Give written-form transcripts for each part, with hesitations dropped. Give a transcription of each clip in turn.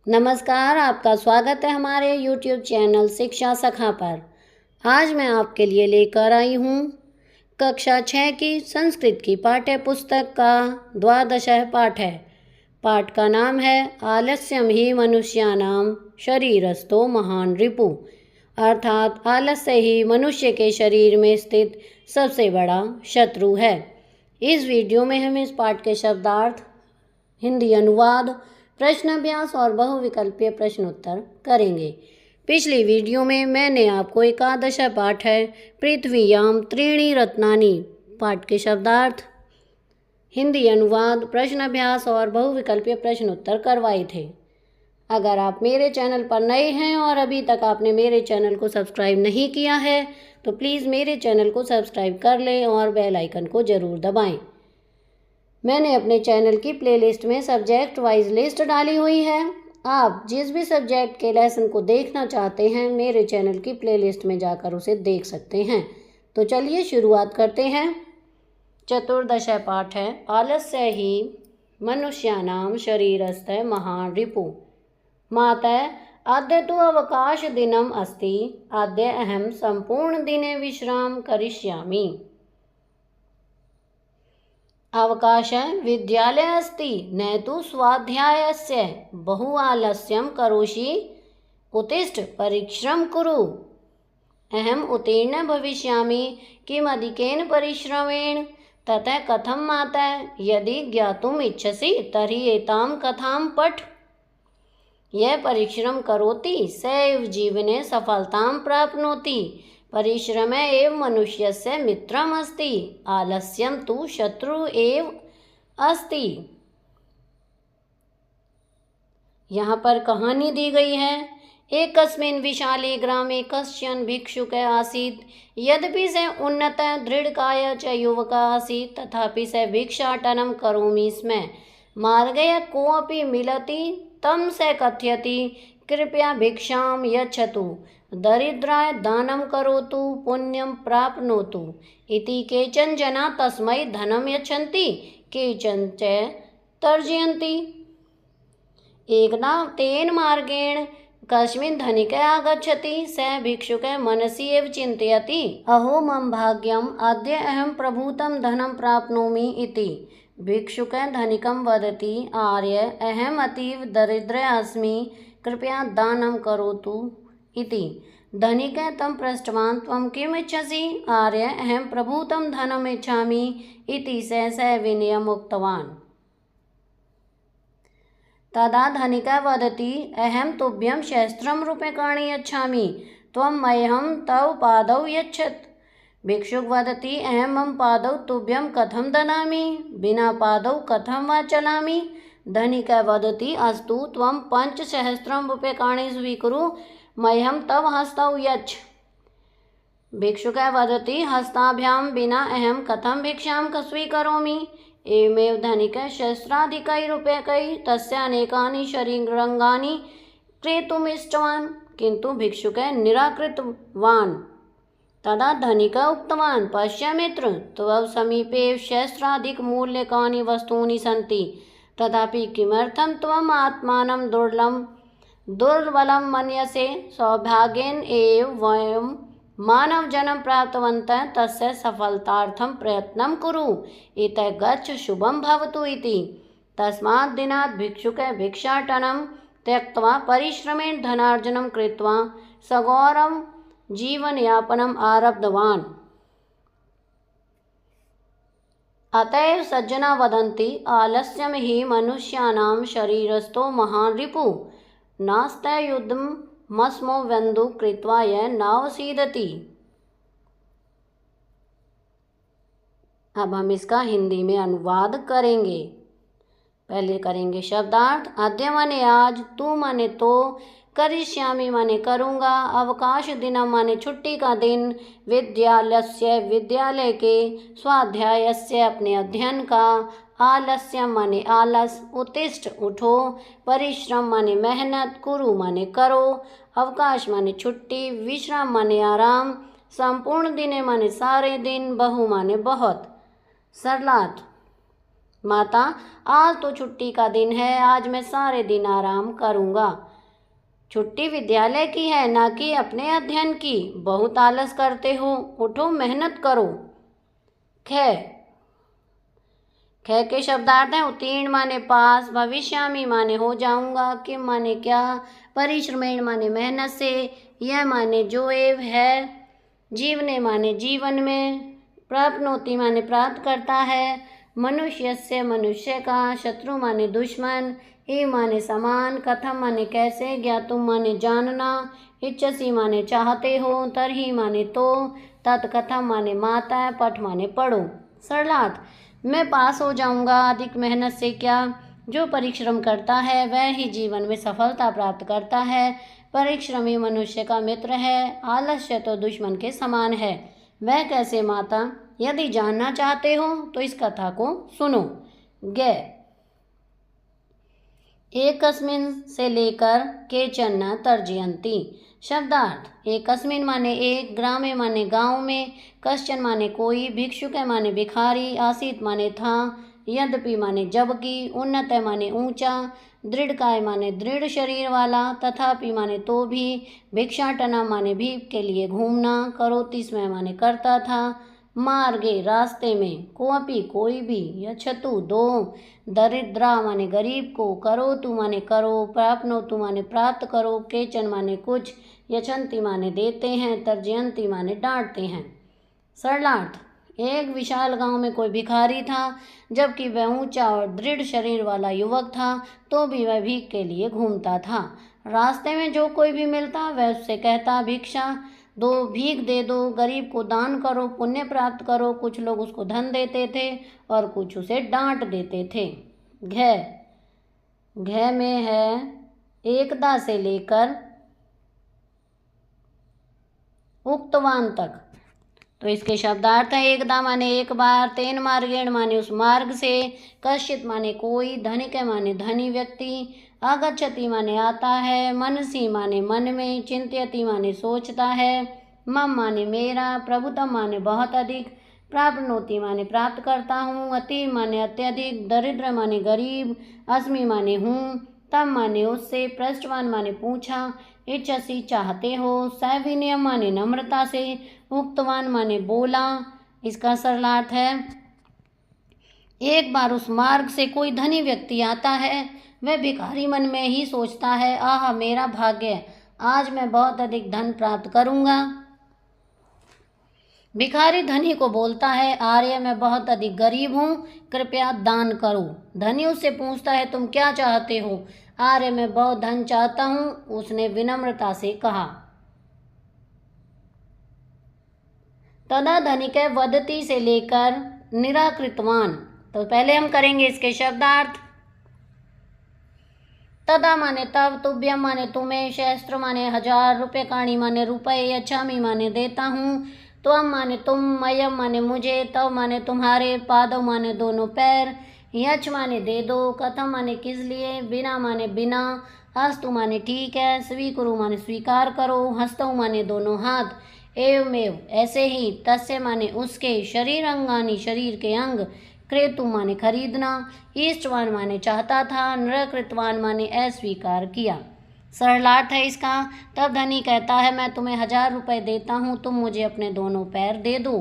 नमस्कार, आपका स्वागत है हमारे YouTube चैनल शिक्षा सखा पर। आज मैं आपके लिए लेकर आई हूँ कक्षा 6 की संस्कृत की पाठ्य पुस्तक का 12वां पाठ है। पाठ का नाम है आलस्यम ही मनुष्याणाम शरीरस्थो महान रिपु, अर्थात आलस्य ही मनुष्य के शरीर में स्थित सबसे बड़ा शत्रु है। इस वीडियो में हम इस पाठ के शब्दार्थ, हिंदी अनुवाद, प्रश्न अभ्यास और बहुविकल्पीय प्रश्न उत्तर करेंगे। पिछली वीडियो में मैंने आपको एकादश पाठ है पृथ्वीयाम त्रीणि रत्नानि पाठ के शब्दार्थ, हिंदी अनुवाद, प्रश्न अभ्यास और बहुविकल्पीय प्रश्न उत्तर करवाए थे। अगर आप मेरे चैनल पर नए हैं और अभी तक आपने मेरे चैनल को सब्सक्राइब नहीं किया है तो प्लीज़ मेरे चैनल को सब्सक्राइब कर लें और बेल आइकन को ज़रूर दबाएं। मैंने अपने चैनल की प्लेलिस्ट में सब्जेक्ट वाइज लिस्ट डाली हुई है। आप जिस भी सब्जेक्ट के लेसन को देखना चाहते हैं मेरे चैनल की प्लेलिस्ट में जाकर उसे देख सकते हैं। तो चलिए शुरुआत करते हैं। चतुर्दश पाठ है आलस्य ही मनुष्याणाम शरीरस्थः महान रिपु। मातः अद्य तु अवकाश दिनम अस्ति, अद्य अहम संपूर्ण दिने विश्राम करिष्यामि। अवकाश विद्यालय अस्ति, न तु स्वाध्यायस्य, बहु आलस्यं करोषि, उत्तिष्ठ परिश्रम कुरु। अहम उत्तीर्ण भविष्यामि, किम अधिकेन परिश्रमेण, ततः कथं मातः, यदि ज्ञातुम् इच्छसि तर्हि एतां कथां पठ। यः परिश्रम करोति स एव जीवने सफलतां प्राप्नोति। परिश्रम एव मनुष्यस्य मित्रम अस्ति, आलस्यम तु शत्रु एव अस्ति। यहाँ पर कहानी दी गई है। एकस्मिन् विशाले ग्रामे कश्चन भिक्षुकः आसीत्। यद्यपि सः उन्नतः दृढकायः च युवकः आसीत्, तथापि सः भिक्षाटनं करोमि स्म। मार्गे कोऽपि मिलति तं सः कथयति, कृपया भिक्षां यच्छतु, दरिद्राय दानं करोतु, पुण्यं प्राप्नोतु इति। केचन जना तस्मै धनं यच्छन्ति, केचन च तर्जयन्ति। एकदा तेन मार्गेण कस्मिन् धनिकः आगच्छति। सः भिक्षुकः मनसि एव चिन्तयति, अहो मम भाग्यम्, अद्य अहं प्रभूतं धनं प्राप्नोमि इति। भिक्षुकः धनिकं वदति, आर्य अहम् अतीव दरिद्रः अस्मि, कृपया दानं करोतु इति। धनिकः तं पृष्टवान्, त्वं किम् इच्छसि? आर्य अहं प्रभूतं धनम् इच्छामि इति सः विनयम् उक्तवान्। तदा धनिकः वदति, अहं तुभ्यं सहस्रं रूप्यकाणि यच्छामि, त्वं मह्यं तव पादौ यच्छत्। भिक्षुक वदति, अहं मम पादौ तुभ्यं कथं ददामि, विना पादौ कथं वा चलामि। धनिकः वदति, अस्तु, त्वं 5,000 रूप्यकाणि स्वीकुरु, मह्यं तव हस्तौ यच्छ। भिक्षुकः वदति, हस्ताभ्यां विना अहं कथं भिक्षां स्वीकरोमि। एवमेव धनिकः सहस्राधिकैः रूप्यकैः तस्य अनेकानि शरीराङ्गानि क्रेतुम् इष्टवान्, किन्तु भिक्षुकः निराकृतवान्। तदा धनिकः उक्तवान्, पश्य मित्र, तव समीपे सहस्राधिकमूल्यकानि वस्तूनि सन्ति, तथापि किमर्थं त्वम् आत्मानं दुर्बलं मन्यसे। सौभाग्येन एव वयं मानवजन्म प्राप्तवन्तः, तस्य सफलतार्थं प्रयत्नं कुरु, इतः गच्छ, शुभं भवतु इति। तस्मात् दिनात् भिक्षुकः भिक्षाटनं त्यक्त्वा परिश्रमेण धनार्जनं कृत्वा सगौरवं जीवनयापनम् आरब्धवान्। अतएव सज्जना वदन्ति, आलस्यं हि मनुष्याणां शरीरस्थो महान् रिपुः, नास्त्ययुधमस्मो बन्धुः कृत्वा यः नावसीदति। अब हम इसका हिंदी में अनुवाद करेंगे। पहले करेंगे शब्दार्थ। अद्य माने आज, तू माने तो, करिष्यामि माने करूँगा, अवकाश दिन माने छुट्टी का दिन, विद्यालयस्य विद्यालय के, स्वाध्यायस्य अपने अध्ययन का, आलस्य माने आलस, उत्तिष्ठ उठो, परिश्रम माने मेहनत, कुरु माने करो, अवकाश माने छुट्टी, विश्राम माने आराम, संपूर्ण दिने माने सारे दिन, बहु माने बहुत। सरलार्थ। माता, आज तो छुट्टी का दिन है, आज मैं सारे दिन आराम करूँगा। छुट्टी विद्यालय की है, ना कि अपने अध्ययन की। बहुत आलस करते हो, उठो मेहनत करो। ख ख के शब्दार्थ हैं उत्तीर्ण माने पास, भविष्यामी माने हो जाऊंगा, किम माने क्या, परिश्रमेण माने मेहनत से, यह माने जो एव है, जीवने माने जीवन में, प्राप्नोति माने प्राप्त करता है, मनुष्य से मनुष्य का, शत्रु माने दुश्मन, ई माने समान, कथम माने कैसे, ज्ञातुम माने जानना, इच्छसी माने चाहते हो, तरही माने तो, तत्कथम माने माता, पठ माने पढ़ो। सरलार्थ, मैं पास हो जाऊंगा, अधिक मेहनत से क्या, जो परिश्रम करता है वह ही जीवन में सफलता प्राप्त करता है। परिश्रमी मनुष्य का मित्र है, आलस्य तो दुश्मन के समान है। वह कैसे माता? यदि जानना चाहते हो तो इस कथा को सुनो। गे एकस्मिन से लेकर केचन न तर्जयन्ति। शब्दार्थ, एकस्मिन माने एक, ग्रामे माने गांव में, कश्चन माने कोई, भिक्षुक माने भिखारी, आसीत माने था, यद्यपि माने जबकि, उन्नत माने ऊंचा, दृढ़काय माने दृढ़ शरीर वाला, तथापि माने तो भी, भिक्षाटना माने भीख के लिए घूमना, करोतिस्मय माने करता था, मार्गे रास्ते में, कोअपि कोई भी, यच्छतु दो, दरिद्रा माने गरीब को, करो तु माने करो, प्राप्नो तु माने प्राप्त करो, केचन माने कुछ, यछन्ति माने देते हैं, तर्जयन्ति माने डांटते हैं। सरलार्थ, एक विशाल गांव में कोई भिखारी था, जबकि वह ऊंचा और दृढ़ शरीर वाला युवक था, तो भी वह भीख के लिए घूमता था। रास्ते में जो कोई भी मिलता वह उससे कहता, भिक्षा दो, भीख दे दो, गरीब को दान करो, पुण्य प्राप्त करो। कुछ लोग उसको धन देते थे और कुछ उसे डांट देते थे। घ में है एकदा से लेकर उक्तवान तक। तो इसके शब्दार्थ है एकदा माने एक बार, तेन मार्गेण माने उस मार्ग से, कश्चित माने कोई, धनिक माने धनी व्यक्ति, आगच्छति माने आता है, मनसी माने मन में, चिंत्यति माने सोचता है, मम माने मेरा, प्रभुतम माने बहुत अधिक, प्राप्नोति माने प्राप्त करता हूँ, अति माने अत्यधिक, दरिद्र माने गरीब, अस्मि माने हूँ, तम माने उससे, पृष्ठवान माने पूछा, इच्छसी चाहते हो, सविनय माने नम्रता से, उक्तवान माने बोला। इसका सरलार्थ है एक बार उस मार्ग से कोई धनी व्यक्ति आता है, वह भिखारी मन में ही सोचता है, आह मेरा भाग्य, आज मैं बहुत अधिक धन प्राप्त करूंगा। भिखारी धनी को बोलता है, आर्य मैं बहुत अधिक गरीब हूँ, कृपया दान करो। धनी उससे पूछता है, तुम क्या चाहते हो? आर्य मैं बहुत धन चाहता हूँ, उसने विनम्रता से कहा। तदा धनिक वदति से लेकर निराकृतवान। तो पहले हम करेंगे इसके शब्दार्थ। तदा माने तब, तुभ्यम माने तुम्हें, सहस्त्र माने 1000 रुपये, काणी माने रुपये, यच्छामि माने देता हूँ, त्वम माने तुम, मयम माने मुझे, तव माने तुम्हारे, पादव माने दोनों पैर, यच माने दे दो, कथम माने किस लिए, बिना माने बिना, हस्तु माने ठीक है, स्वीकुरु माने स्वीकार करो, हस्तौ माने दोनों हाथ, एवमेव ऐसे ही, तस्य माने उसके, शरीर अंगानी शरीर के अंग, क्रेतु माने खरीदना, ईष्टवान माने चाहता था, नृकृतवान माने अस्वीकार किया। सरलार्थ है इसका। तब धनी कहता है, मैं तुम्हें 1000 रुपये देता हूँ, तुम मुझे अपने दोनों पैर दे दो।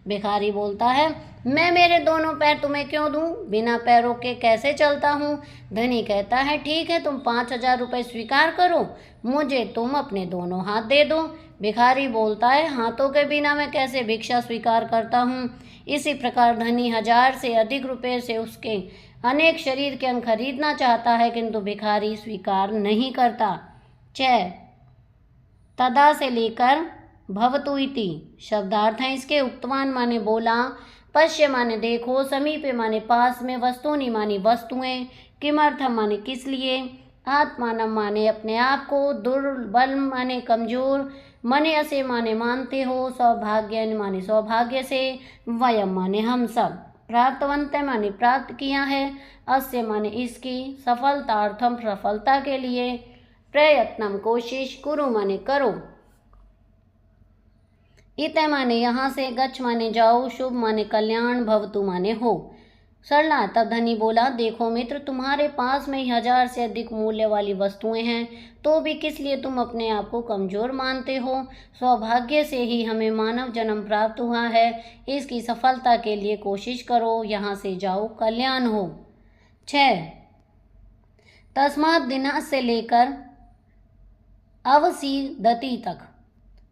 भिखारी बोलता है, मैं मेरे दोनों पैर तुम्हें क्यों दूँ, बिना पैरों के कैसे चलता हूँ। धनी कहता है, ठीक है, तुम 5000 रुपये स्वीकार करो, मुझे तुम अपने दोनों हाथ दे दो। भिखारी बोलता है, हाथों के बिना मैं कैसे भिक्षा स्वीकार करता हूँ। इसी प्रकार धनी 1000 से अधिक रुपये से उसके अनेक शरीर के अंग खरीदना चाहता है, किंतु भिखारी स्वीकार नहीं करता। तदा से लेकर भवतु इति शब्दार्थ हैं इसके। उक्तवान माने बोला, पश्य माने देखो, समीपे माने पास में, वस्तुनि माने वस्तुएं, किमर्थम माने किस लिए, आत्मानम माने अपने आप को, दुर्बल माने कमजोर, मने असे माने मानते हो, सौभाग्य माने सौभाग्य से, वयम माने हम सब, प्राप्तवंत माने प्राप्त किया है, अस्य माने इसकी, सफलतार्थम सफलता के लिए, प्रयत्नम कोशिश, कुरु माने करो, इत माने यहाँ से, गच्छ माने जाओ, शुभ माने कल्याण, भवतु माने हो। सरला, तब धनी बोला, देखो मित्र, तुम्हारे पास में 1000 से अधिक मूल्य वाली वस्तुएं हैं, तो भी किस लिए तुम अपने आप को कमजोर मानते हो? सौभाग्य से ही हमें मानव जन्म प्राप्त हुआ है। इसकी सफलता के लिए कोशिश करो, यहाँ से जाओ, कल्याण हो। 6. तस्मात् दिना से लेकर अवसीदति तक।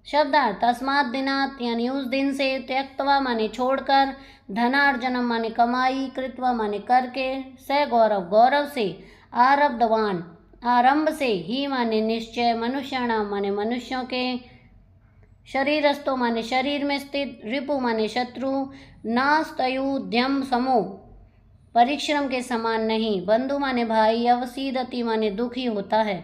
शब्दार्थ, तस्मात् दिनात् यानी उस दिन से, त्यक्त्वा माने छोड़कर, धनार्जनम माने कमाई, कृत्वा माने करके, स गौरव गौरव से, आरब्धवान आरंभ से, ही माने निश्चय, मनुष्याणाम माने मनुष्यों के, शरीरस्थो माने शरीर में स्थित, रिपु माने शत्रु, नास्तयुध्यम समो परिश्रम के समान नहीं, बंधु माने भाई, अवसीदति माने दुखी होता है।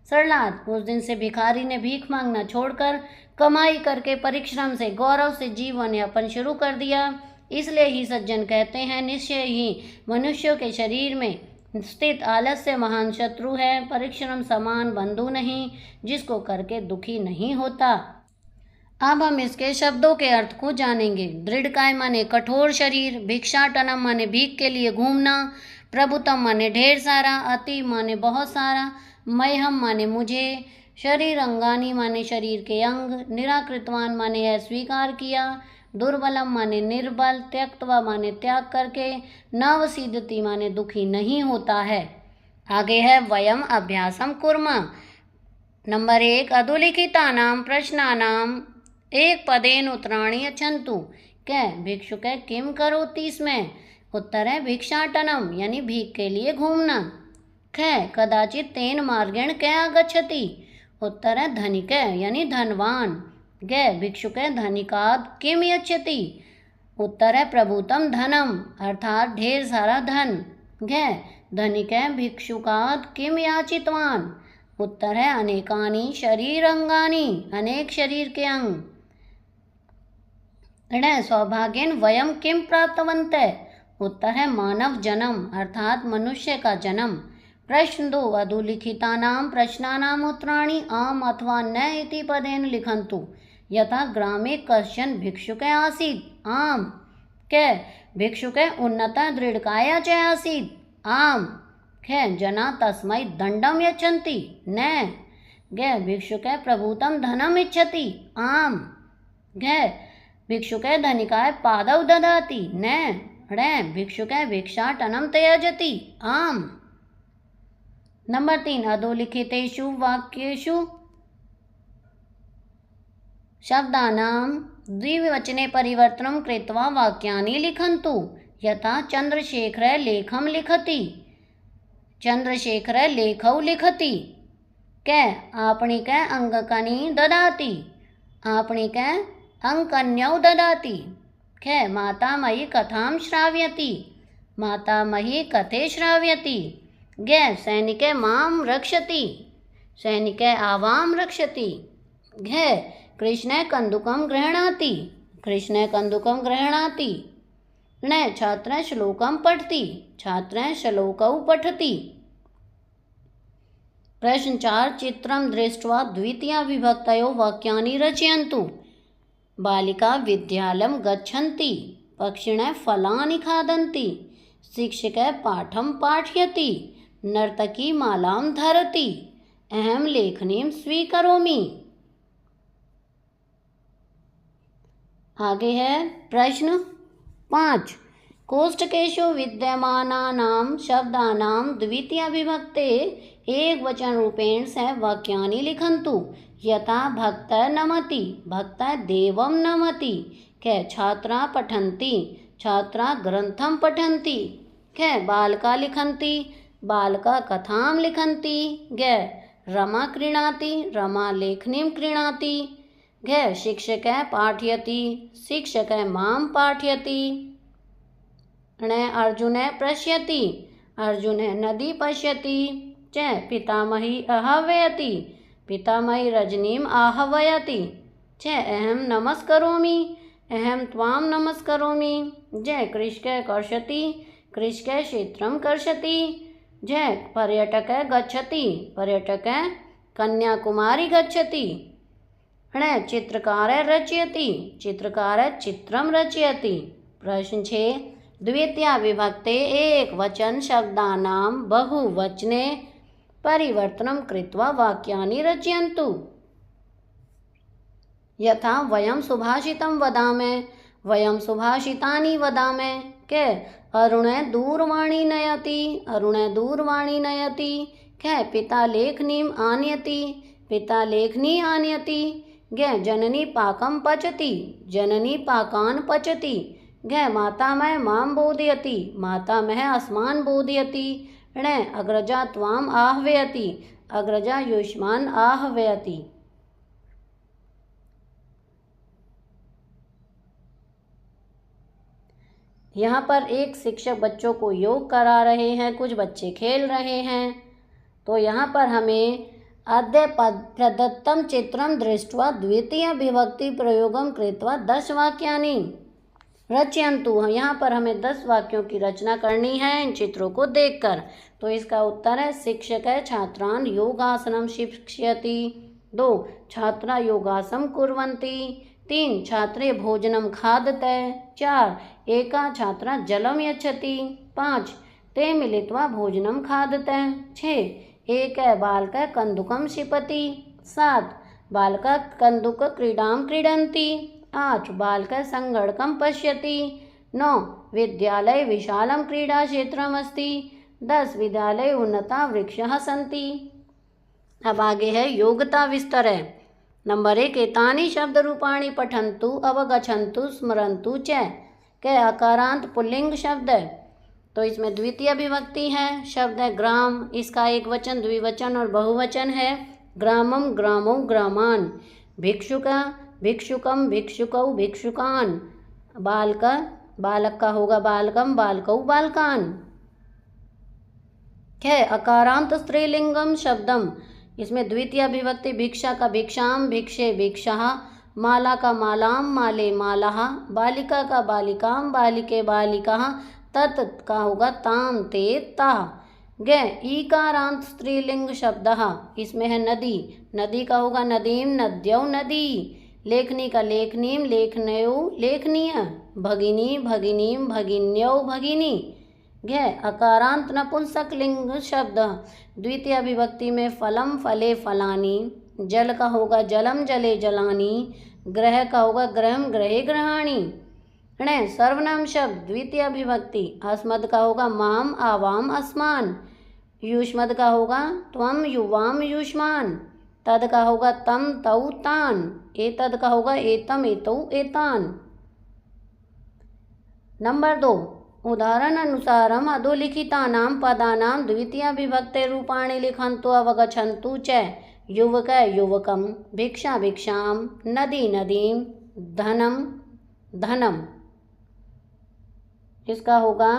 सरलाद, उस दिन से भिखारी ने भीख मांगना छोड़कर कमाई करके परिश्रम से गौरव से जीवन यापन शुरू कर दिया। इसलिए ही सज्जन कहते हैं, निश्चय ही मनुष्यों के शरीर में स्थित आलस्य महान शत्रु है, परिश्रम समान बंधु नहीं, जिसको करके दुखी नहीं होता। अब हम इसके शब्दों के अर्थ को जानेंगे। दृढ़काय माने कठोर शरीर, भिक्षाटनम माने भीख के लिए घूमना, प्रभुतम माने ढेर सारा, अति माने बहुत सारा, मयहम माने मुझे, शरीर अंगानी माने शरीर के अंग, निराकृतवान माने अस्वीकार किया, दुर्बलम माने निर्बल, त्यक्त्वा माने त्याग करके, नवसीदति माने दुखी नहीं होता है। आगे है वयम अभ्यासम कुर्मा। नंबर 1, अधोलिखितानां प्रश्नानां एक पदेन उत्तराणि यच्छन्तु। कै भिक्षुक किम करोति इसमें? उत्तर है भिक्षाटनम यानी भीख के लिए घूमना। कै कदाचित तेन मार्गेण कै आगच्छति। उत्तर है धनिक यानी धनवान। गै भिक्षुक धनिकाद किम यच्छति। उत्तर है प्रभुतम धनम अर्थात ढेर सारा धन। गै धनिक भिक्षुकाद किम याचितवान। उत्तर है अनेकानि शरीर अंगानि अनेक शरीर के अंग। सौभाग्यन वयम किम प्राप्तवंत। उत्तर है मानव जन्म अर्थात मनुष्य का जन्म। प्रश्न 2, अधोलिखितानां प्रश्नानां उत्तराणि आम अथवा न इति पदेन लिखन्तु। यथा ग्रामे कश्चन भिक्षुक आसीत्। आम। कै भिक्षुक उन्नतः दृढ़काया च आसीत्। आम। कै जना तस्मै दंडम यच्छन्ति। न। गै भिक्षुक प्रभुतं धनम इच्छति। आम। गै भिक्षुक धनिकाय पादौ ददाति। न। भिक्षुक भिक्षाटनं त्यजति। आम। नंबर 3, अधोलिखितेषु वाक्येषु शब्दानां द्विवचने परिवर्तनं कृत्वा वाक्यानि लिखन्तु। यथा चंद्रशेखर लेखम लिखति। चंद्रशेखर लेखौ लिखति। कै आपणिक अंगकानि ददाति। आपणिक अंकन्यौ ददाति। कै मातामही कथां श्रावयति। मातामही कथे श्रावयति। गै सैनिक मां रक्षति। सैनिक आवां रक्षति। घै कृष्ण कंदुकं गृह्णाति। कृष्ण कंदुकं गृह्णाति। न छात्र श्लोकं पठति। छात्र श्लोकौ पठति। प्रश्न 4, चित्रं दृष्ट्वा द्वितीया विभक्तयो वाक्यानि रचयन्तु। बालिका विद्यालयं गच्छन्ति। पक्षिणः फलानि खादन्ति। शिक्षकः पाठं पाठयति। नर्तकी मालां धरति। अहं लेखनीं स्वीकरोमि। आगे है प्रश्न 5, कोष्ठकेषु विद्यमानानां शब्दानां द्वितीया विभक्ते एकवचन रूपेण सह वाक्यानि लिखन्तु। यथा भक्तः नमति। भक्तः देवं नमति। कै छात्रा पठन्ति। छात्रा ग्रन्थं पठन्ति। कै बालका लिखन्ति। बालका कथां लिखन्ति। गै रमा क्रीणाति। रमा लेखनीं क्रीणाति। गै शिक्षकः पाठयति। शिक्षकः मां पाठयति। ण अर्जुनः पश्यति। अर्जुनः नदी पश्यति। च पितामही आह्वयति। पितामही रजनीम् आह्वयति। च अहं नमस्करोमि। अहं त्वां नमस्करोमि। जय कृषकः कर्षति। कृषकः क्षेत्रं कर्षति। जय पर्यटकः गच्छति। पर्यटकः कन्याकुमारी गच्छति। ण चित्रकारः रचयति। चित्रकारः चित्रं रचयति। प्रश्न 6, द्वितीया विभक्ते एकवचन शब्दानां बहुवचने परिवर्तनं कृत्वा वाक्यानि रचयन्तु। यथा वयं सुभाषितं वदामः, वयं सुभाषितानि वदामः। के अरुणे दूरवाणी नयति, अरुणे दूरवाणी नयति। के पिता लेखनीम् आनयति, पिता लेखनी आनयति। गे जननी पाकं पचति, जननी पाकान् पचति। गे मातामह मां बोधयति, मातामह अस्मान् बोधयति। णे अग्रजा त्वाम् आह्वयति, अग्रजा युष्मान् आह्वयति। यहाँ पर एक शिक्षक बच्चों को योग करा रहे हैं, कुछ बच्चे खेल रहे हैं। तो यहाँ पर हमें अद्य प्रदत्तं चित्रं दृष्ट्वा द्वितीय विभक्ति प्रयोगं कृत्वा 10 वाक्यानि रचयन्तु। यहाँ पर हमें 10 वाक्यों की रचना करनी है इन चित्रों को देखकर। तो इसका उत्तर है शिक्षकः छात्रान् योगासनं शिक्षयति। 2 छात्रा योगासनं कुर्वन्ति। 3 छात्रे भोजनं खादतः। 4 एका छात्रा जलं यच्छति। 5 ते मिलित्वा भोजनं खादतः। 6 एकः बालकः कन्दुकं क्षिपति। 7 बालकः कन्दुकक्रीडां क्रीडन्ति। 8 बालकः सङ्गणकं पश्यति। 9 विद्यालये विशालं क्रीडाक्षेत्रमस्ति। 10 विद्यालये उन्नता वृक्षाः सन्ति। अब आगे है योग्यता विस्तरः। नंबर 1 एतानि शब्दरूपाणि पठन्तु अवगच्छन्तु स्मरन्तु च। के अकारांत पुल्लिंग शब्द है, तो इसमें द्वितीय विभक्ति है। शब्द है ग्राम, इसका एक वचन, द्विवचन और बहुवचन है। ग्रामम ग्रामौ ग्रामान। भिक्षुका भिक्षुकम भिक्षुकौ भिक्षुकान। बालक बालक का होगा बालकम बालकौ बालकान। खे अकारांत स्त्रीलिंगम शब्दम, इसमें द्वितीय विभक्ति भिक्षा का भिक्षाम भिक्षे भिक्षाः। माला का मालाम माले मालाः। बालिका का बालिकाम बालिके बालिकाः। तत् का होगा ताम ते ताः। गे ईकारांत स्त्रीलिंग शब्दः, इसमें है नदी, नदी का होगा नदीम नद्यौ नदी। लेखनी का लेखनीम लेखनयो लेखनीय। भगिनी भगिनीम भगिन्यौ भगिनी। घे अकारांत नपुंसकलिंग शब्द, द्वितीय विभक्ति में फलम फले फलानी। जल का होगा जलम जले जलानी। ग्रह का होगा ग्रहम ग्रहे ग्रहाणी। णे सर्वनाम शब्द, द्वितीय विभक्ति, अस्मद का होगा माम आवाम अस्मान। युष्मद का होगा त्वम युवाम युष्मान। तद का होगा तम तौ तान। एतद का होगा एतम एतौ एतान। नंबर 2 उदाहरण अनुसारम अधोलिखितानां पदानां द्वितीय विभक्ते रूपाणि लिखन्तु अवगच्छन्तु च। युवक युवकम, भिक्षा भिक्षां, नदी नदीं, धनम धनम। इसका होगा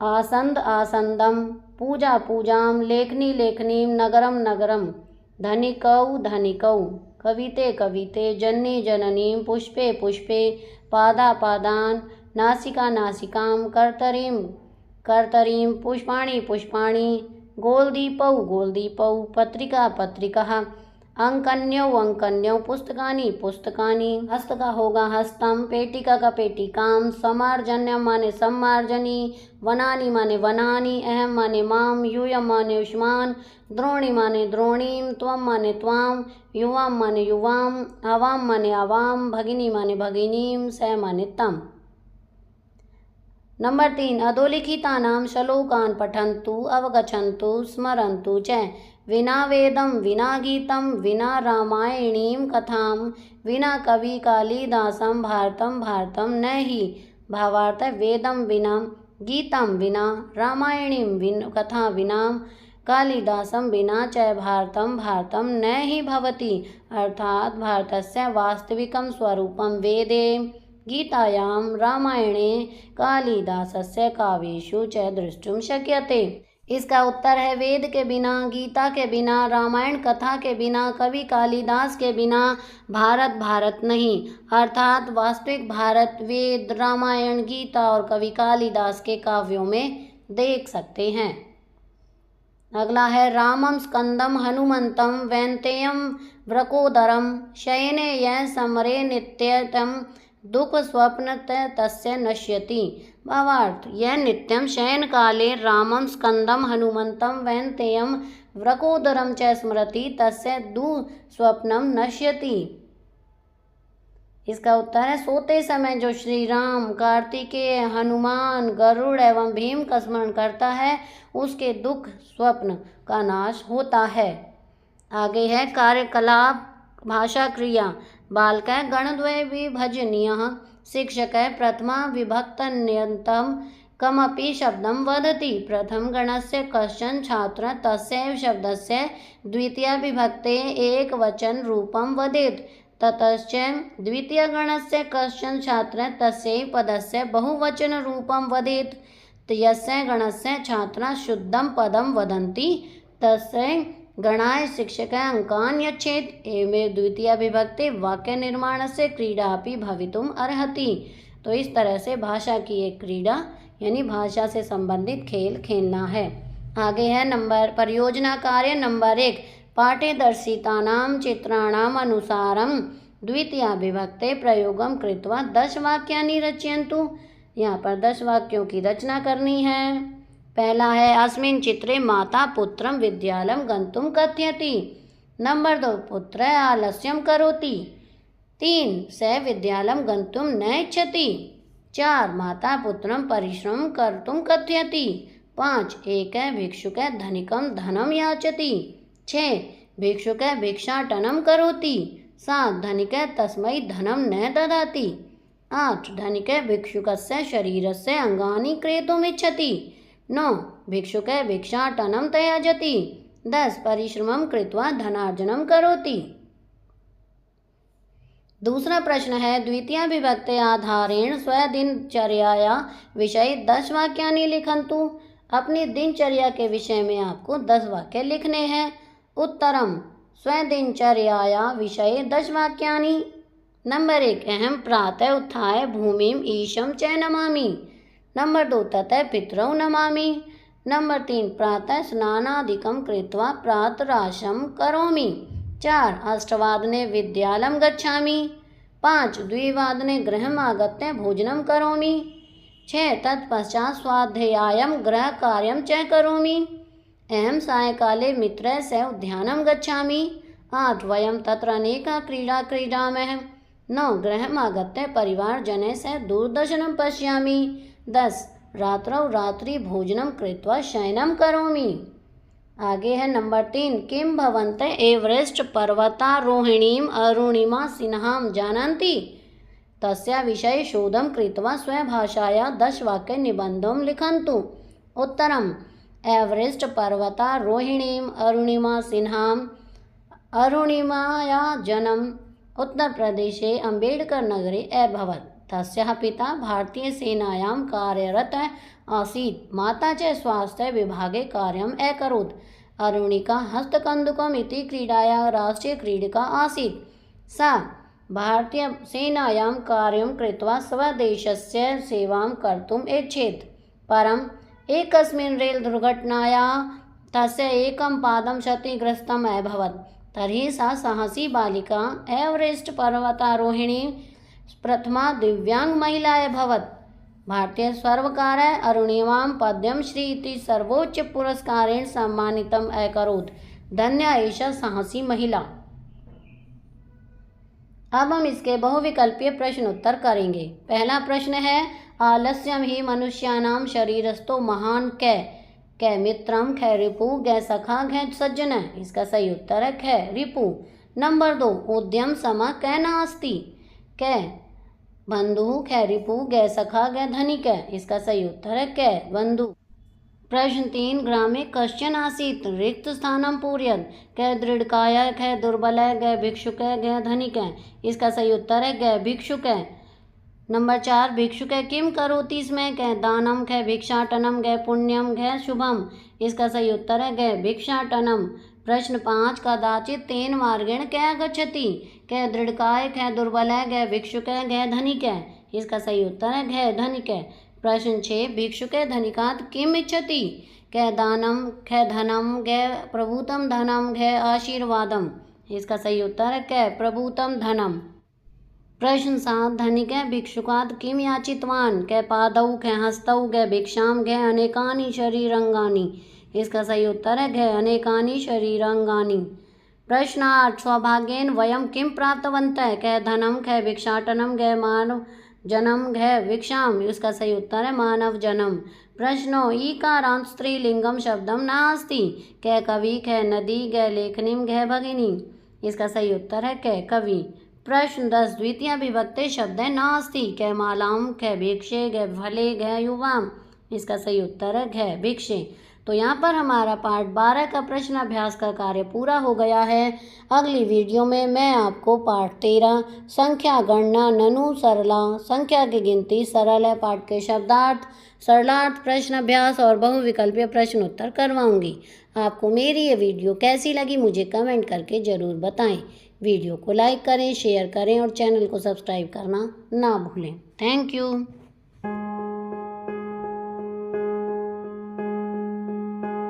आसंद आसंदम, पूजा पूजाम, लेखनी लेखनीम, नगरम नगरम। धनिकौ धनिकौ, कविते कविते, जननी जननीं, पुष्पे पुष्पे, पादा पादान, नासिका नासिकां, कर्तरीं कर्तरीं, पुष्पाणि पुष्पाणि, गोलदीपौ गोलदीपौ, पत्रिका पत्रिकाः, अंकन्यौ अंकन्यौ, पुस्तकानि पुस्तकानि। हस्त का होगा हस्तम, पेटिका का पेटिकाम, समार्जन्यम माने सम्मार्जनी, वनानि माने वनानि, अहम माने माम, यूयम माने युष्मान, द्रोणी माने द्रोणीम, त्वम माने त्वाम, युवाम माने युवाम, आवाम माने आवाम, भगिनी माने भगिनीम, स माने तम। नंबर 3 अधोलिखितानां श्लोकान् पठन्तु अवगच्छन्तु स्मरन्तु च। विना वेदं विना गीतं विना रामायणीं कथां विना कवि कालिदासं भारतं भारतं न हि। भावार्थ वेदं विना गीतं विना रामायणीं कथा विना कालिदासं विना च भारतं भारतं न हि भवति। अर्थात भारतस्य वास्तविकं स्वरूपं वेदे गीतायां रामायणे कालिदासस्य काव्येषु च द्रष्टुं शक्यते। इसका उत्तर है वेद के बिना, गीता के बिना, रामायण कथा के बिना, कवि कालिदास के बिना भारत भारत नहीं। अर्थात वास्तविक भारत वेद, रामायण, गीता और कवि कालिदास के काव्यों में देख सकते हैं। अगला है रामं स्कंदम हनुमंतं वैन्तेयं व्रकोदरम शयने यह समरे नित्यतम दुख स्वप्न तस्य नश्यति। भावार्थ, यह नित्यम शयन काले रामं स्कंदम हनुमंतं वैन्तेयं व्रकोदरम च स्मरति तस्य दुःस्वप्नम नश्यति। इसका उत्तर है सोते समय जो श्री राम, कार्तिकेय, हनुमान, गरुड़ एवं भीम का स्मरण करता है उसके दुख स्वप्न का नाश होता है। आगे है कार्यकलाप भाषा क्रिया। बालक गणद्वय विभजनीय शिक्षक प्रथमा विभक्त नियंतम कमपि शब्दं वदति। प्रथम गणस्य कश्चन छात्र तस्यैव शब्दस्य द्वितीय विभक्ते एकवचन रूपं वदेत्। ततश्च द्वितीयगणस्य कश्चन छात्रः तस्यैव पदस्य बहुवचन रूपं वदेत्। यस्य गणस्य छात्राः शुद्धं पदं वदन्ति तस्य गणाय शिक्षकः अंकान् यच्छेत्। एवं द्वितीय विभक्ति वाक्य निर्माणस्य क्रीडा अपि भवितुम् अर्हति। तो इस तरह से भाषा की एक क्रीड़ा यानी भाषा से संबंधित खेल खेलना है। आगे है परियोजना कार्य नंबर 1। पाठ्यदर्शितानां चित्राणाम् अनुसारं द्वितीया विभक्ते प्रयोगं कृत्वा 10 वाक्यानि रचयन्तु। यहाँ पर 10 वाक्यों की रचना करनी है। पहला है अस्मिन् चित्रे माता पुत्रं विद्यालयं गन्तुं कथयति। नंबर 2 पुत्रः आलस्यं करोति। 3 सः विद्यालयं गन्तुं न इच्छति। 4 माता पुत्रं परिश्रमं कर्तुं कथयति। 5 एकः भिक्षुकः धनिकं धनं याचति। 6 भिक्षुकः भिक्षाटनं करोति। 7 धनिकः तस्मै धनं न ददाति। 8 धनिकः भिक्षुकस्य शरीरस्य अंगानि क्रेतुम् इच्छति। 9 भिक्षुकः भिक्षाटनं त्यजति। 10 परिश्रमं कृत्वा धनार्जनं करोति। दूसरा प्रश्न है द्वितीय विभक्ते आधारेण स्वदिनचर्याया विषये 10 वाक्यानि लिखन्तु। अपनी दिनचर्या के विषय में आपको 10 वाक्य लिखने हैं। उत्तरम स्वदिनचर्याया विषये 10 वाक्यानि। नंबर 1 अहम प्रातः उत्थाय भूमिम ईशं च नमामि। नंबर 2 ततः पितरौ नमामि। नंबर 3 प्रातः स्नानादिकं कृत्वा प्रातराशं करोमि। 4 अष्टवादने विद्यालयं गच्छामि। 5 द्विवादने गृहम् आगत्य भोजनं करोमि। 6 तत्पश्चात् स्वाध्यायं गृहकार्यं च करोमि। अहं सायंकाले मित्रैः सह उद्यानं गच्छामि। 8 वयं तत्र अनेकाः क्रीडाः क्रीडामः। 9 गृहम् आगत्य परिवारजनैः सह दूरदर्शनं पश्यामि। 10 रात्रौ रात्रिभोजनं कृत्वा शयनं करोमि। आगे है नंबर 3 किं भवन्तः एवरेस्ट पर्वतारोहिणीम् अरुणिमा सिन्हां जानन्ति। तस्या विषये शोधं कृत्वा स्वभाषाया 10 वाक्य निबन्धं लिखन्तु। उत्तरम् एवरेस्ट पर्वतारोहिणीम् अरुणिमा सिन्हां। अरुणिमाया जन्म उत्तरप्रदेशे अम्बेडकर नगरे अभवत्। तस्याः पिता भारतीयसेनायां कार्यरतः आसीत्। माता च स्वास्थ्य विभागे कार्यम् अकरोत्। अरुणिका हस्तकन्दुकम् इति क्रीडायाः राष्ट्रीयक्रीडिका आसीत्। सा भारतीयसेनायां कार्यं कृत्वा स्वदेशस्य सेवां कर्तुम् इच्छेत्। परम् एकस्मिन् रेल् दुर्घटनायां तस्य एकं पादं क्षतिग्रस्तम् अभवत्। तर्हि सा साहसी बालिका एवरेस्ट पर्वतारोहिणी प्रथमा दिव्यांग महिला अभवत्। भारतीय सर्वकारः अरुणिमां पद्मश्री इति सर्वोच्च पुरस्कारेण सम्मानितम् अकरोत्। धन्या एषा साहसी महिला। अब हम इसके बहुविकल्पीय प्रश्न उत्तर करेंगे। पहला प्रश्न है आलस्यम ही मनुष्याणां शरीरस्थो महान् कै मित्रम कै रिपु गै सखा गै सज्जन। इसका सही उत्तर है कै रिपु। नंबर 2 उद्यम सम कै नास्ति। कै बंधु कै रिपु गै सखा गै धनिक। इसका सही उत्तर है कै बंधु। प्रश्न 3 ग्रामे कश्चन आसीत् रिक्त स्थानं पूरयत्। कै दृढ़काय कै दुर्बल गै भिक्षुक गै धनिक। इसका सही उत्तर है गै भिक्षुक। नंबर 4 भिक्षुक किम करोति स्म। कै दानम कै भिक्षाटनम गै पुण्यम गै शुभम। इसका सही उत्तर है गै भिक्षाटनम। प्रश्न 5 कदाचित् तेन मार्गेण कै गच्छति। कै दृढ़काय कै दुर्बल गै भिक्षुक गै धनिक। इसका सही उत्तर है गै धनिक। प्रश्न 6 भिक्षुक धनिकात् किम इच्छति। कै दानम, कै धनम, कै प्रभूतम धनम, कै आशीर्वादम। इसका सही उत्तर है कै प्रभूतम धनम। प्रश्न 7 धनिक भिक्षुकात् किम याचितवान्, कै पादौ, कै हस्तौ, कै भिक्षाम, कै अनेकानि शरीरंगानि। इसका सही उत्तर है घै अनेकानि शरीरंगानि। प्रश्न 8 सौभाग्येन वयम किम प्राप्तवन्तः, कै धनम, कै भिक्षाटनम, कै मानव जन्म, कै भिक्षाम। इसका सही उत्तर है मानव जन्म। प्रश्न 9 ईकारांत स्त्रीलिंगम शब्दम नास्ति, कै कवि, कै नदी, कै लेखनीम, कै भगिनी। इसका सही उत्तर है कै कवि। प्रश्न 10 द्वितीय विभक्ति शब्द है नास्ति, कै मालाम, कै भिक्षे, कै फले, कै युवाम। इसका सही उत्तर है घै भिक्षे। तो यहाँ पर हमारा पार्ट 12 का प्रश्न अभ्यास का कार्य पूरा हो गया है। अगली वीडियो में मैं आपको पार्ट 13 संख्या गणना ननु सरला, संख्या की गिनती सरल है, पाठ के शब्दार्थ, सरलार्थ, प्रश्न अभ्यास और बहुविकल्पीय प्रश्न उत्तर करवाऊंगी। आपको मेरी ये वीडियो कैसी लगी मुझे कमेंट करके ज़रूर बताएं। वीडियो को लाइक करें, शेयर करें और चैनल को सब्सक्राइब करना ना भूलें। Thank you.